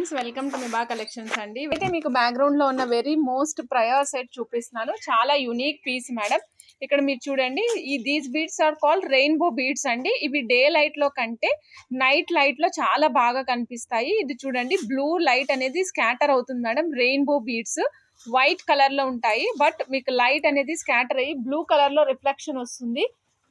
Friends, welcome to మిబా collections అండి. అయితే మీకు బ్యాక్గ్రౌండ్ లో ఉన్న వెరీ మోస్ట్ ప్రయర్ సెట్ చూపిస్తున్నాను. చాలా యూనిక్ పీస్ మేడం. ఇక్కడ మీరు చూడండి, these beads are called rainbow beads అండి. ఇవి డే లైట్ లో కంటే నైట్ లైట్ లో చాలా బాగా కనిపిస్తాయి. ఇది చూడండి, బ్లూ లైట్ అనేది స్కాటర్ అవుతుంది madam. Rainbow beads white colour లో ఉంటాయి, బట్ మీకు లైట్ అనేది స్కాటర్ అయ్యి బ్లూ కలర్ లో రిఫ్లెక్షన్ వస్తుంది.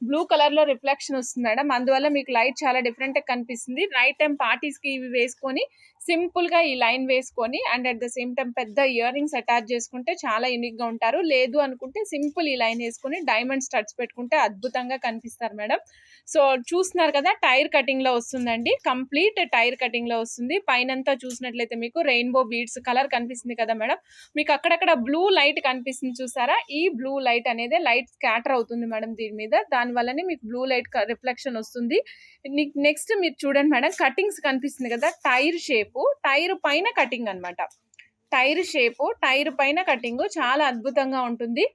బ్లూ కలర్ లో రిఫ్లెక్షన్ వస్తుంది మేడం. అందువల్ల మీకు లైట్ చాలా డిఫరెంట్ గా కనిపిస్తుంది. నైట్ టైం పార్టీస్ కి ఇవి వేసుకొని సింపుల్ గా ఈ లైన్ వేసుకొని and at the same time పెద్ద ఇయర్ రింగ్స్ అటాచ్ చేసుకుంటే చాలా యూనిక్ గా ఉంటారు. లేదు అనుకుంటే సింపుల్ ఈ లైన్ వేసుకొని డైమండ్ స్టడ్స్ పెట్టుకుంటే అద్భుతంగా కనిపిస్తారు మేడం. సో చూస్తున్నారు కదా, టైర్ కటింగ్ లో వస్తుందండి. కంప్లీట్ టైర్ కటింగ్ లో వస్తుంది. పైనంతా చూసినట్లయితే మీకు రెయిన్బో బీడ్స్ కలర్ కనిపిస్తుంది కదా మేడం. మీకు అక్కడక్కడ బ్లూ లైట్ కనిపిస్తుంది చూసారా. ఈ బ్లూ లైట్ అనేది లైట్ స్కాటర్ అవుతుంది మేడం దీని మీద. దాని వల్లనే మీకు బ్లూ లైట్ రిఫ్లెక్షన్ వస్తుంది. నెక్స్ట్ మీరు చూడండి మేడం, కటింగ్స్ కనిపిస్తుంది కదా. టైర్ షేప్, టైర్ పైన కటింగ్ అన్నమాట. టైర్ షేప్, టైర్ పైన కటింగ్ చాలా అద్భుతంగా ఉంటుంది.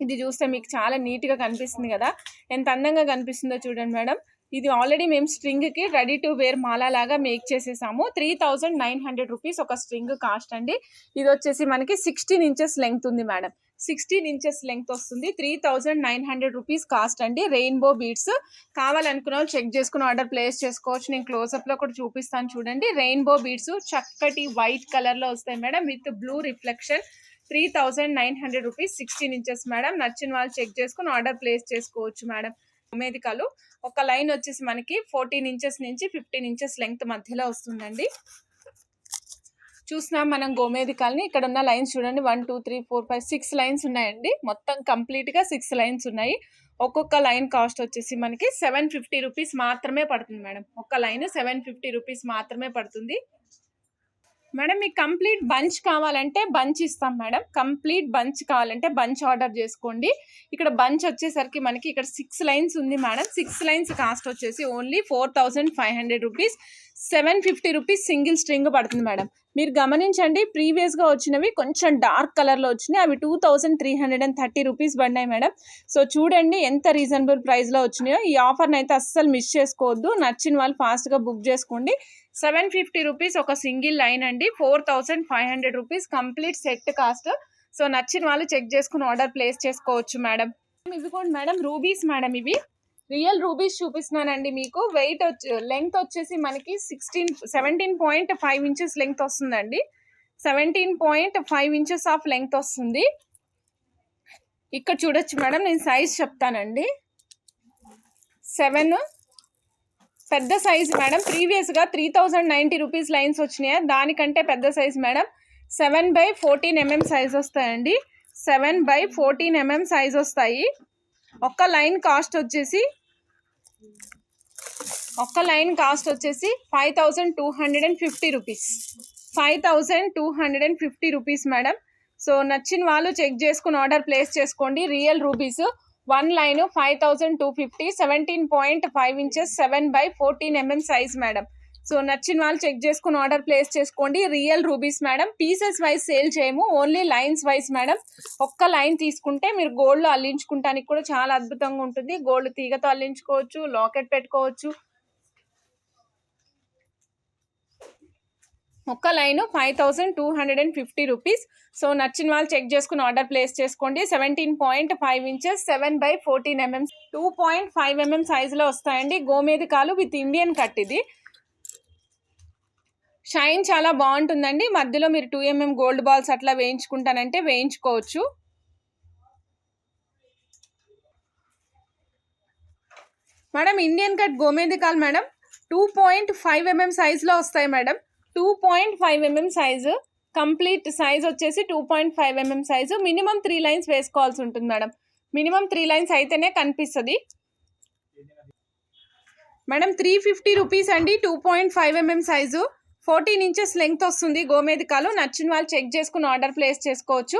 ఇది చూస్తే మీకు చాలా నీట్ గా కనిపిస్తుంది కదా. ఎంత అందంగా కనిపిస్తుందో చూడండి మేడం. ఇది ఆల్రెడీ మేము స్ట్రింగ్ కి రెడీ టు వేర్ మాలా లాగా మేక్ చేసేసాము. 3900 రూపీస్ ఒక స్ట్రింగ్ కాస్ట్ అండి. ఇది వచ్చేసి మనకి 16 ఇంచెస్ లెంగ్త్ ఉంది మేడం. 16 ఇంచెస్ లెంగ్త్ వస్తుంది. 3900 రూపీస్ కాస్ట్ అండి. రెయిన్బో బీడ్స్ కావాలనుకున్న వాళ్ళు చెక్ చేసుకుని ఆర్డర్ ప్లేస్ చేసుకోవచ్చు. నేను క్లోజ్అప్ లో కూడా చూపిస్తాను చూడండి. రెయిన్బో బీడ్స్ చక్కటి వైట్ కలర్ లో వస్తాయి madam, with blue reflection. 3900 rupees, 16 inches madam. నచ్చిన వాళ్ళు చెక్ చేసుకుని ఆర్డర్ ప్లేస్ చేసుకోవచ్చు మేడం. గోమేదికాలు ఒక లైన్ వచ్చేసి మనకి 14 ఇంచెస్ నుంచి 15 ఇంచెస్ లెంగ్త్ మధ్యలో వస్తుందండి. చూసినాం మనం గోమేదికాలని. ఇక్కడ ఉన్న లైన్స్ చూడండి, 1 2 3 4 5 6 లైన్స్ ఉన్నాయండి. మొత్తం కంప్లీట్ గా 6 లైన్స్ ఉన్నాయి. ఒక్కొక్క లైన్ కాస్ట్ వచ్చేసి మనకి 750 రూపీస్ మాత్రమే పడుతుంది మేడం. ఒక్క లైన్ 750 రూపీస్ మాత్రమే పడుతుంది మేడం. మీకు కంప్లీట్ బంచ్ కావాలంటే బంచ్ ఇస్తాం మేడం. కంప్లీట్ బంచ్ కావాలంటే బంచ్ ఆర్డర్ చేసుకోండి. ఇక్కడ బంచ్ వచ్చేసరికి మనకి ఇక్కడ 6 లైన్స్ ఉంది మేడం. 6 లైన్స్ కాస్ట్ వచ్చేసి only 4500 rupees. 750 rupees single string పడుతుంది మేడం. మీరు గమనించండి, ప్రీవియస్ గా వచ్చినవి కొంచెం డార్క్ కలర్ లో వచ్చినాయి. అవి 2330 రూపీస్ పడినాయి మేడం. సో చూడండి ఎంత రీజనబుల్ ప్రైస్ లో వచ్చినాయో. ఈ ఆఫర్ అయితే అస్సలు మిస్ చేసుకోవద్దు. నచ్చిన వాళ్ళు ఫాస్ట్ గా బుక్ చేసుకోండి. 750 రూపీస్ ఒక సింగిల్ లైన్ అండి. 4500 rupees complete set cost. So నచ్చిన వాళ్ళు చెక్ చేసుకుని ఆర్డర్ ప్లేస్ చేసుకోవచ్చు మేడం. ఇవి కూడా మేడం రూబీస్ మేడం. ఇవి రియల్ రూబీస్ చూపిస్తున్నానండి మీకు. వెయిట్ లెంగ్త్ వచ్చేసి మనకి 17.5 ఇంచెస్ లెంగ్త్ వస్తుందండి. 17.5 ఇంచెస్ ఆఫ్ లెంగ్త్ వస్తుంది. ఇక్కడ చూడొచ్చు మేడం, నేను సైజ్ చెప్తానండి. 7 పెద్ద సైజ్ మేడం. ప్రీవియస్ గా 3090 రూపీస్ లైన్స్ వచ్చినాయి, దానికంటే పెద్ద సైజ్ మేడం. 7/14 mm సైజ్ వస్తాయండి. 7/14 mm సైజ్ వస్తాయి. ఒక్క లైన్ కాస్ట్ వచ్చేసి 5250 రూపీస్. 5250 rupees madam. సో నచ్చిన వాళ్ళు చెక్ చేసుకుని ఆర్డర్ ప్లేస్ చేసుకోండి. Real rubies. One line 5250, 17.5 inches, 7/14 mm size madam. So నచ్చిన వాళ్ళు చెక్ చేసుకుని ఆర్డర్ ప్లేస్ చేసుకోండి. Real rubies madam. Pieces wise sale చేయము, ఓన్లీ లైన్స్ వైజ్ మేడం. ఒక్క లైన్ తీసుకుంటే మీరు గోల్డ్ లో అల్లించుకుంటానికి కూడా చాలా అద్భుతంగా ఉంటుంది. గోల్డ్ తీగతో అల్లించుకోవచ్చు, లాకెట్ పెట్టుకోవచ్చు. ఒక్క లైన్ 5250 రూపీస్. సో నచ్చిన వాళ్ళు చెక్ చేసుకుని ఆర్డర్ ప్లేస్ చేసుకోండి. 17.5 ఇంచెస్, 7/14 mm, 2.5 mm సైజ్ లో వస్తాయండి. గోమేదికాలు విత్ ఇండియన్ కట్. ఇది షైన్ చాలా బాగుంటుందండి. మధ్యలో మీరు 2 mm గోల్డ్ బాల్స్ అట్లా వేయించుకుంటానంటే వేయించుకోవచ్చు. మేడం ఇండియన్ కట్ గోమేదికాలు మేడం 2.5 mm సైజ్ లో వస్తాయి madam. 2.5 mm size. Complete size వచ్చేసి 2.5 mm సైజు. మినిమం 3 లైన్స్ వేసుకోవాల్సి ఉంటుంది మేడం. మినిమం 3 లైన్స్ అయితేనే కనిపిస్తుంది మేడం. 350 రూపీస్ అండి. 2.5 mm సైజు, 14 ఇంచెస్ లెంగ్త్ వస్తుంది. గోమేదికాలు నచ్చిన వాళ్ళు చెక్ చేసుకుని ఆర్డర్ ప్లేస్ చేసుకోవచ్చు.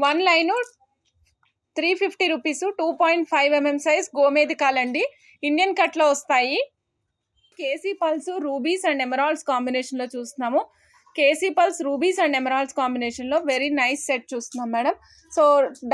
One line 350 rupees. 2.5 mm size గోమేదికాలు అండి. ఇండియన్ కట్ లో వస్తాయి. Keshi pearls, rubies and emeralds combination లో చూస్తున్నాము. Keshi pearls rubies and emeralds కాంబినేషన్లో వెరీ నైస్ సెట్ చూస్తున్నాం madam. So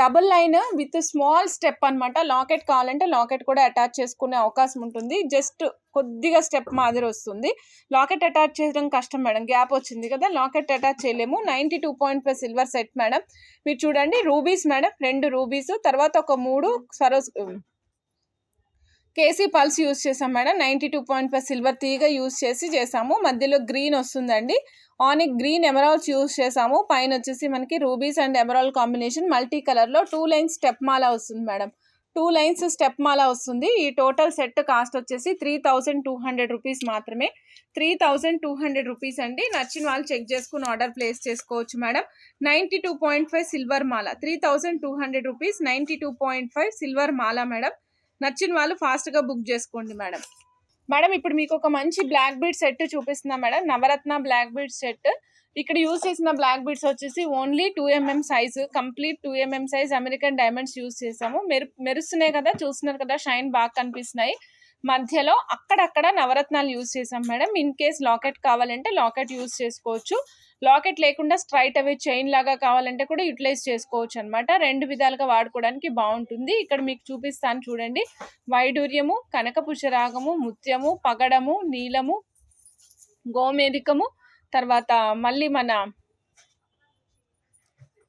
double line with small step అనమాట. లాకెట్ కావాలంటే లాకెట్ కూడా అటాచ్ చేసుకునే అవకాశం ఉంటుంది. జస్ట్ కొద్దిగా స్టెప్ మాదిరి వస్తుంది. లాకెట్ అటాచ్ చేయడం కష్టం మేడం, గ్యాప్ వచ్చింది కదా, లాకెట్ అటాచ్ చేయలేము. 92.5 సిల్వర్ సెట్ మేడం. మీరు చూడండి రూబీస్ మేడం, 2 రూబీస్, తర్వాత ఒక 3 స్వరోస్ కేసీ పల్స్ యూస్ చేసాం మేడం. 92.5 సిల్వర్ తీగ యూస్ చేసాము. మధ్యలో గ్రీన్ వస్తుందండి, ఆనిక్ గ్రీన్ ఎమరాల్డ్స్ యూస్ చేసాము. పైన వచ్చేసి మనకి rubies and emerald combination multi కలర్లో 2 లైన్స్ స్టెప్ మాల వస్తుంది మేడం. 2 లైన్స్ స్టెప్ మాల వస్తుంది. ఈ టోటల్ సెట్ కాస్ట్ వచ్చేసి 3200 రూపీస్ మాత్రమే. 3200 రూపీస్ అండి. నచ్చిన వాళ్ళు చెక్ చేసుకుని ఆర్డర్ ప్లేస్ చేసుకోవచ్చు మేడం. 92.5 సిల్వర్ మాల, 3200 రూపీస్, 92.5 సిల్వర్ మాల మేడం. నచ్చిన వాళ్ళు ఫాస్ట్గా బుక్ చేసుకోండి మేడం. మేడం ఇప్పుడు మీకు ఒక మంచి బ్లాక్ బీడ్ సెట్ చూపిస్తున్నాం మేడం. నవరత్న బ్లాక్ బీడ్ సెట్. ఇక్కడ యూజ్ చేసిన బ్లాక్ బీడ్స్ వచ్చేసి only 2mm size, complete 2mm size American diamonds use చేసాము. మెరుస్తున్నాయి కదా, చూస్తున్నారు కదా, షైన్ బాగా కనిపిస్తున్నాయి. మధ్యలో అక్కడక్కడ నవరత్నాలు యూజ్ చేసాం మేడం. ఇన్ కేస్ లాకెట్ కావాలంటే లాకెట్ యూజ్ చేసుకోవచ్చు. లాకెట్ లేకుండా స్ట్రైట్ అవే చైన్ లాగా కావాలంటే కూడా యూటిలైజ్ చేసుకోవచ్చు అనమాట. 2 విధాలుగా వాడుకోవడానికి బాగుంటుంది. ఇక్కడ మీకు చూపిస్తాను చూడండి. వైడూర్యము, కనకపుష్యరాగము, ముత్యము, పగడము, నీలము, గోమేధికము, తర్వాత మళ్ళీ మన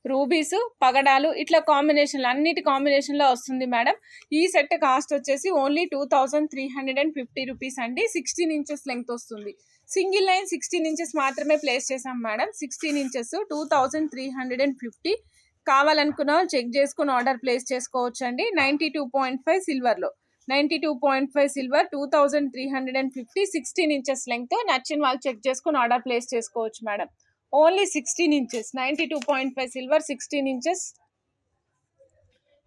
రూబీస్, పగడాలు, ఇట్లా కాంబినేషన్లు అన్నిటి కాంబినేషన్లో వస్తుంది మేడం. ఈ సెట్ కాస్ట్ వచ్చేసి ఓన్లీ 2350 రూపీస్ అండి. 16 ఇంచెస్ లెంగ్త్ వస్తుంది. సింగిల్ లైన్ 16 ఇంచెస్ మాత్రమే ప్లేస్ చేసాం మేడం. 16 ఇంచెస్ 2350. కావాలనుకున్న చెక్ చేసుకుని ఆర్డర్ ప్లేస్ చేసుకోవచ్చు అండి. 92.5 సిల్వర్లో, 92.5 సిల్వర్, 2350, 16 ఇంచెస్ లెంగ్త్. నచ్చిన వాళ్ళు చెక్ చేసుకుని ఆర్డర్ ప్లేస్ చేసుకోవచ్చు madam. Only 16 inches, 92.5 silver, 16 inches,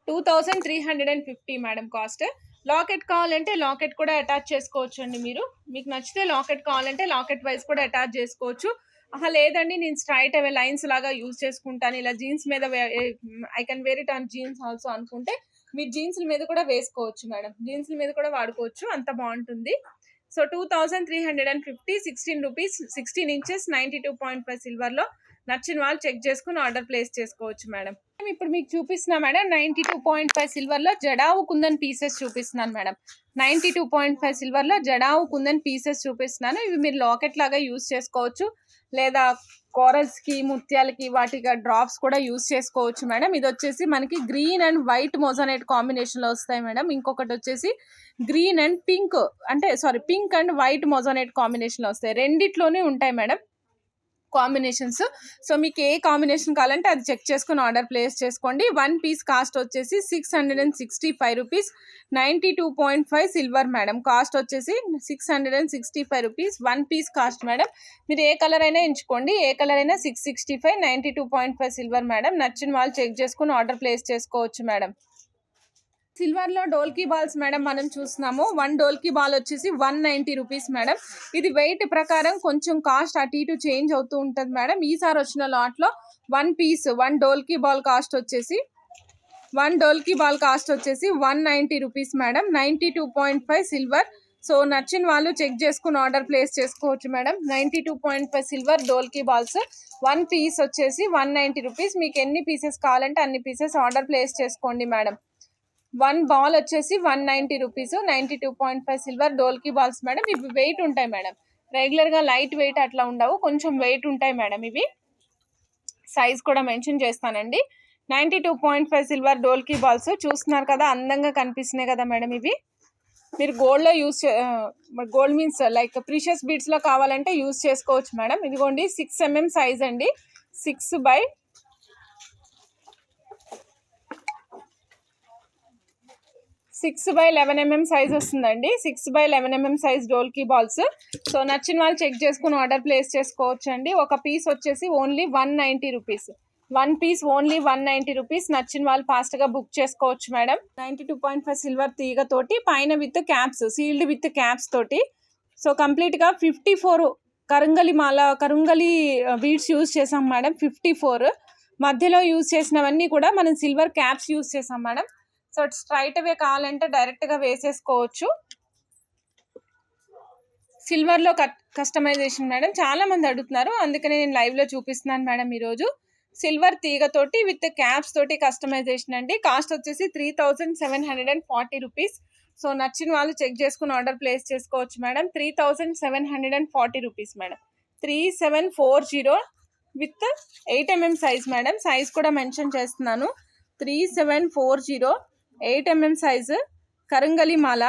2350 madam cost. Locket కావాలంటే లాకెట్ కూడా అటాచ్ చేసుకోవచ్చు అండి. మీకు నచ్చితే లాకెట్ కావాలంటే లాకెట్ వైజ్ కూడా అటాచ్ చేసుకోవచ్చు. లేదండి నేను స్ట్రైట్ అవే లైన్స్ లాగా యూజ్ చేసుకుంటాను, ఇలా జీన్స్ మీద I can wear it on jeans also అనుకుంటే మీరు జీన్స్ల మీద కూడా వేసుకోవచ్చు మేడం. జీన్స్ల మీద కూడా వాడుకోవచ్చు, అంత బాగుంటుంది. So 2350, 16 rupees, 16 inches, 92.5 సిల్వర్లో. నచ్చిన వాళ్ళు చెక్ చేసుకుని ఆర్డర్ ప్లేస్ చేసుకోవచ్చు మేడం. ఇప్పుడు మీకు చూపిస్తున్నా మేడం 92.5 సిల్వర్లో జడావు కుందన్ పీసెస్ చూపిస్తున్నాను మేడం. 92.5 సిల్వర్లో జడావు కుందన్ పీసెస్ చూపిస్తున్నాను. ఇవి మీరు లాకెట్ లాగా యూజ్ చేసుకోవచ్చు, లేదా కోరల్స్కి, ముత్యాలకి, వాటికి డ్రాప్స్ కూడా యూజ్ చేసుకోవచ్చు మేడం. ఇది వచ్చేసి మనకి గ్రీన్ అండ్ వైట్ మోజానైట్ కాంబినేషన్లో వస్తాయి మేడం. ఇంకొకటి వచ్చేసి green and pink, pink and white moissanite కాంబినేషన్లో వస్తాయి. రెండిట్లోనే ఉంటాయి మేడం కాంబినేషన్స్. సో మీకు ఏ కాంబినేషన్ కావాలంటే అది చెక్ చేసుకుని ఆర్డర్ ప్లేస్ చేసుకోండి. 1 పీస్ కాస్ట్ వచ్చేసి 665 రూపీస్. 92.5 silver madam. కాస్ట్ వచ్చేసి 665 రూపీస్. 1 piece cost madam. మీరు ఏ కలర్ అయినా ఎంచుకోండి, ఏ కలర్ అయినా 665, 92.5 సిల్వర్ మేడం. నచ్చిన వాళ్ళు చెక్ చేసుకుని ఆర్డర్ ప్లేస్ చేసుకోవచ్చు మేడం. సిల్వర్లో డోల్కీ బాల్స్ మేడం మనం చూస్తున్నాము. 1 డోల్కీ బాల్ వచ్చేసి 190 రూపీస్ మేడం. ఇది వెయిట్ ప్రకారం కొంచెం కాస్ట్ అటు ఇటు చేంజ్ అవుతూ ఉంటుంది మేడం. ఈసారి వచ్చిన లాట్లో 1 పీస్ 1 డోల్కీ బాల్ కాస్ట్ వచ్చేసి 190 రూపీస్ మేడం. 92.5 సిల్వర్. సో నచ్చిన వాళ్ళు చెక్ చేసుకుని ఆర్డర్ ప్లేస్ చేసుకోవచ్చు madam. 92.5 silver dholki balls 1 piece వచ్చేసి 190 రూపీస్. మీకు ఎన్ని పీసెస్ కావాలంటే అన్ని పీసెస్ ఆర్డర్ ప్లేస్ చేసుకోండి మేడం. 1 బాల్ వచ్చేసి 190 rupees. 92.5 silver dholki balls madam. ఇవి వెయిట్ ఉంటాయి మేడం, రెగ్యులర్గా లైట్ వెయిట్ అట్లా ఉండవు, కొంచెం వెయిట్ ఉంటాయి మేడం. ఇవి సైజ్ కూడా మెన్షన్ చేస్తానండి. 92.5 సిల్వర్ డోల్కీ బాల్స్ చూస్తున్నారు కదా, అందంగా కనిపిస్తున్నాయి కదా మేడం. ఇవి మీరు గోల్డ్లో గోల్డ్ మీన్స్ లైక్ ప్రీషియస్ బీడ్స్లో కావాలంటే యూజ్ చేసుకోవచ్చు మేడం. ఇదిగోండి 6mm సైజ్ అండి. 6x11mm సైజ్ వస్తుందండి. 6x11mm size dholki balls. So నచ్చిన వాళ్ళు చెక్ చేసుకుని ఆర్డర్ ప్లేస్ చేసుకోవచ్చు అండి. ఒక పీస్ వచ్చేసి only 190 rupees. 1 piece only 190 rupees. నచ్చిన వాళ్ళు ఫాస్ట్గా బుక్ చేసుకోవచ్చు మేడం. 92.5 సిల్వర్ తీగతోటి, పైన with caps, sealed with caps తోటి. సో కంప్లీట్గా 54 కరుంగలి బీడ్స్ యూజ్ చేసాం మేడం. 54 మధ్యలో యూజ్ చేసినవన్నీ కూడా మనం సిల్వర్ క్యాప్స్ యూజ్ చేసాం మేడం. సో స్ట్రైట్ అవే కావాలంటే డైరెక్ట్గా వేసేసుకోవచ్చు. సిల్వర్ లో కస్టమైజేషన్ మేడం, చాలా మంది అడుగుతున్నారు, అందుకనే నేను లైవ్ లో చూపిస్తున్నాను మేడం. ఈరోజు సిల్వర్ తీగతోటి విత్ క్యాప్స్ తోటి కస్టమైజేషన్ అండి. కాస్ట్ వచ్చేసి 3740 రూపీస్. సో నచ్చిన వాళ్ళు చెక్ చేసుకుని ఆర్డర్ ప్లేస్ చేసుకోవచ్చు madam. 3740 rupees madam. 3740 with 8mm size madam. Size కూడా మెన్షన్ చేస్తున్నాను. 3740 8mm సైజు కరంగలి మాల.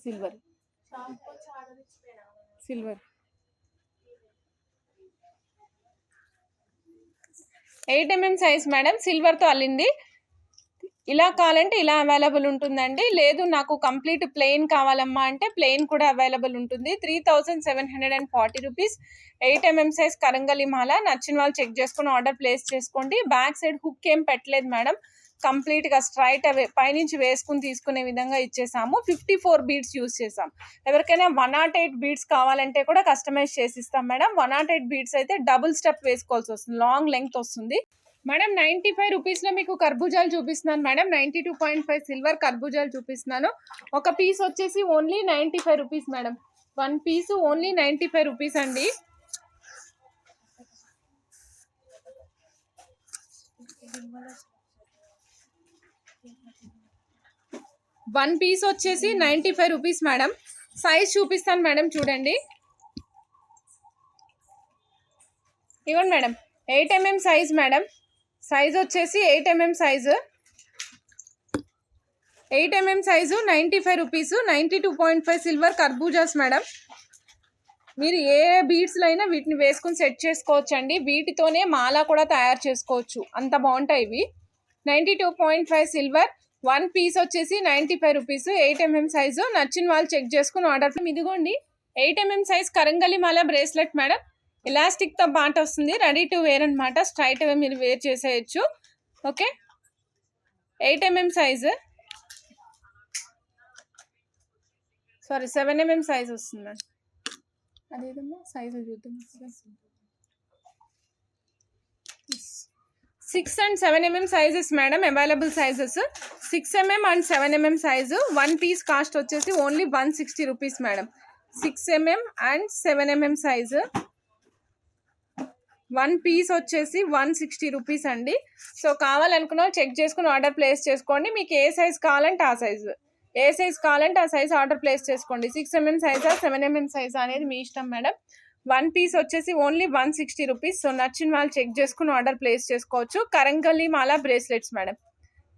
Silver 8mm size madam, silver తో అల్లింది. ఇలా కావాలంటే ఇలా అవైలబుల్ ఉంటుందండి. లేదు నాకు కంప్లీట్ ప్లెయిన్ కావాలమ్మా అంటే ప్లెయిన్ కూడా అవైలబుల్ ఉంటుంది. 3740 రూపీస్. 8mm సైజ్ కరంగలి మాల. నచ్చిన వాళ్ళు చెక్ చేసుకుని ఆర్డర్ ప్లేస్ చేసుకోండి. బ్యాక్ సైడ్ హుక్ ఏం పెట్టలేదు మేడం, కంప్లీట్ గా స్ట్రైట్ అవే పైనుంచి వేసుకుని తీసుకునే విధంగా ఇచ్చేసాము. 54 బీడ్స్ యూస్ చేసాం. ఎవరికైనా 108 బీడ్స్ కావాలంటే కూడా కస్టమైజ్ చేసి ఇస్తాం మేడం. 108 బీడ్స్ అయితే డబుల్ స్టెప్ వేసుకోవాల్సి వస్తుంది, లాంగ్ లెంగ్త్ వస్తుంది మేడం. 95 రూపీస్ లో మీకు కర్బూజాలు చూపిస్తున్నాను మేడం. 92.5 సిల్వర్ కర్బూజాలు చూపిస్తున్నాను. ఒక పీస్ వచ్చేసి only 95 rupees madam. 1 piece only 95 rupees అండి. వన్ పీస్ వచ్చేసి 95 రూపీస్ మేడం. సైజ్ చూపిస్తాను మేడం, చూడండి. ఇవ్వండి madam, 8mm size madam. Size వచ్చేసి 8mm size. 8mm size 95 rupees. 92.5 silver కర్బూజాస్ మేడం. మీరు ఏ బీడ్స్లో అయినా వీటిని వేసుకుని సెట్ చేసుకోవచ్చు అండి. వీటితోనే మాల కూడా తయారు చేసుకోవచ్చు, అంత బాగుంటాయి ఇవి. 92.5 సిల్వర్. 1 పీస్ వచ్చేసి 95 రూపీస్. 8mm size. నచ్చిన వాళ్ళు చెక్ చేసుకుని ఆర్డర్. ఇదిగోండి 8mm సైజ్ కరంగలి మాల బ్రేస్లెట్ మేడం. ఎలాస్టిక్ తో పాటు వస్తుంది, రెడీ టు వేర్ అనమాట. స్ట్రైట్ అవే మీరు వేర్ చేసేయచ్చు. Okay, 8mm size, sorry 7mm size వస్తుంది. అదేదమ్మా సైజు చూద్దాం. 6 and 7mm sizes madam, available sizes 6mm and 7mm size. 1 piece cost వచ్చేసి only 160 rupees madam. 6mm and 7mm size 1 piece వచ్చేసి 160 rupees అండి. So కావాలనుకున్న check చేసుకుని order place చేసుకోండి. మీకు ఏ size కావాలంటే ఆ సైజు, ఏ సైజ్ కావాలంటే ఆ సైజ్ ఆర్డర్ ప్లేస్ చేసుకోండి. 6mm సైజా 7mm సైజా అనేది మీ ఇష్టం మేడం. 1 పీస్ వచ్చేసి ఓన్లీ 160 రూపీస్. సో నచ్చిన వాళ్ళు చెక్ చేసుకుని ఆర్డర్ ప్లేస్ చేసుకోవచ్చు. కరంగలి మాల బ్రేస్లెట్స్ మేడం.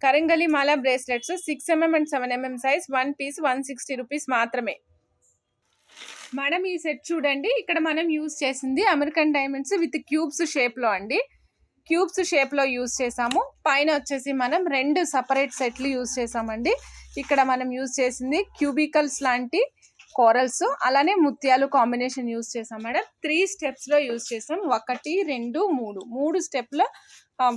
కరంగలి మాల bracelets 6mm and 7mm size. 1 piece 160 rupees మాత్రమే మేడం. ఈ సెట్ చూడండి, ఇక్కడ మనం యూజ్ చేసింది అమెరికన్ డైమండ్స్ విత్ క్యూబ్స్ షేప్లో అండి. క్యూబ్స్ షేప్లో యూజ్ చేసాము. పైన వచ్చేసి మనం 2 సపరేట్ సెట్లు యూజ్ చేసామండి. ఇక్కడ మనం యూజ్ చేసింది క్యూబికల్స్ లాంటి కోరల్స్, అలానే ముత్యాలు కాంబినేషన్ యూజ్ చేసాం మేడం. 3 స్టెప్స్లో యూజ్ చేసాం. 1 2 3 3 స్టెప్లో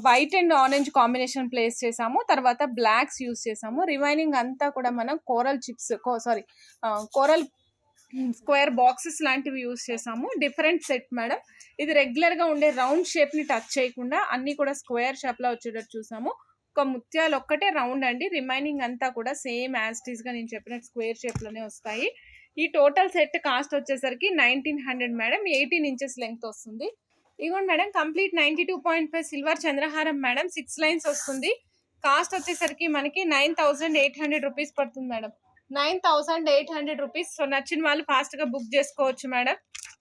white and orange combination place చేసాము. తర్వాత బ్లాక్స్ యూజ్ చేసాము. రిమైనింగ్ అంతా కూడా మనం coral chips coral square boxes లాంటివి యూజ్ చేసాము. Different set madam. ఇది రెగ్యులర్గా ఉండే రౌండ్ షేప్ని టచ్ చేయకుండా అన్నీ కూడా స్క్వేర్ షేప్లో వచ్చేటట్టు చూసాము. ఒక ముత్యాలు ఒక్కటే రౌండ్ అండి, రిమైనింగ్ అంతా కూడా సేమ్ యాజ్ ఇట్ ఈస్గా నేను చెప్పినట్టు స్క్వేర్ షేప్లోనే వస్తాయి. ఈ టోటల్ సెట్ కాస్ట్ వచ్చేసరికి 1900 మేడం. 18 ఇంచెస్ లెంగ్త్ వస్తుంది. ఇదిగోండి మేడం, కంప్లీట్ 92.5 సిల్వర్ చంద్రహారం మేడం. 6 లైన్స్ వస్తుంది. కాస్ట్ వచ్చేసరికి మనకి 9800 రూపీస్ పడుతుంది మేడం. 9800 రూపీస్. సో నచ్చిన వాళ్ళు ఫాస్ట్గా బుక్ చేసుకోవచ్చు మేడం.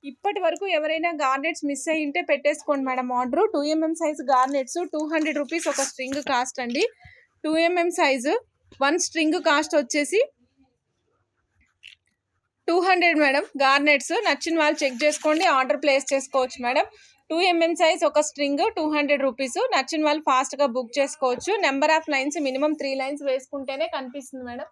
ఇప్పటి వరకు ఎవరైనా గార్నెట్స్ మిస్ అయ్యి ఉంటే పెట్టేసుకోండి madam order. 2mm size garnets 200 rupees ఒక స్ట్రింగ్ కాస్ట్ అండి. 2mm సైజు 1 స్ట్రింగ్ కాస్ట్ వచ్చేసి 200 మేడం. గార్నెట్స్ నచ్చిన వాళ్ళు చెక్ చేసుకోండి, ఆర్డర్ ప్లేస్ చేసుకోవచ్చు మేడం. 2mm సైజ్ ఒక స్ట్రింగ్ 200 రూపీస్. నచ్చిన వాళ్ళు ఫాస్ట్గా బుక్ చేసుకోవచ్చు. Number of lines minimum 3 lines వేసుకుంటేనే కనిపిస్తుంది మేడం.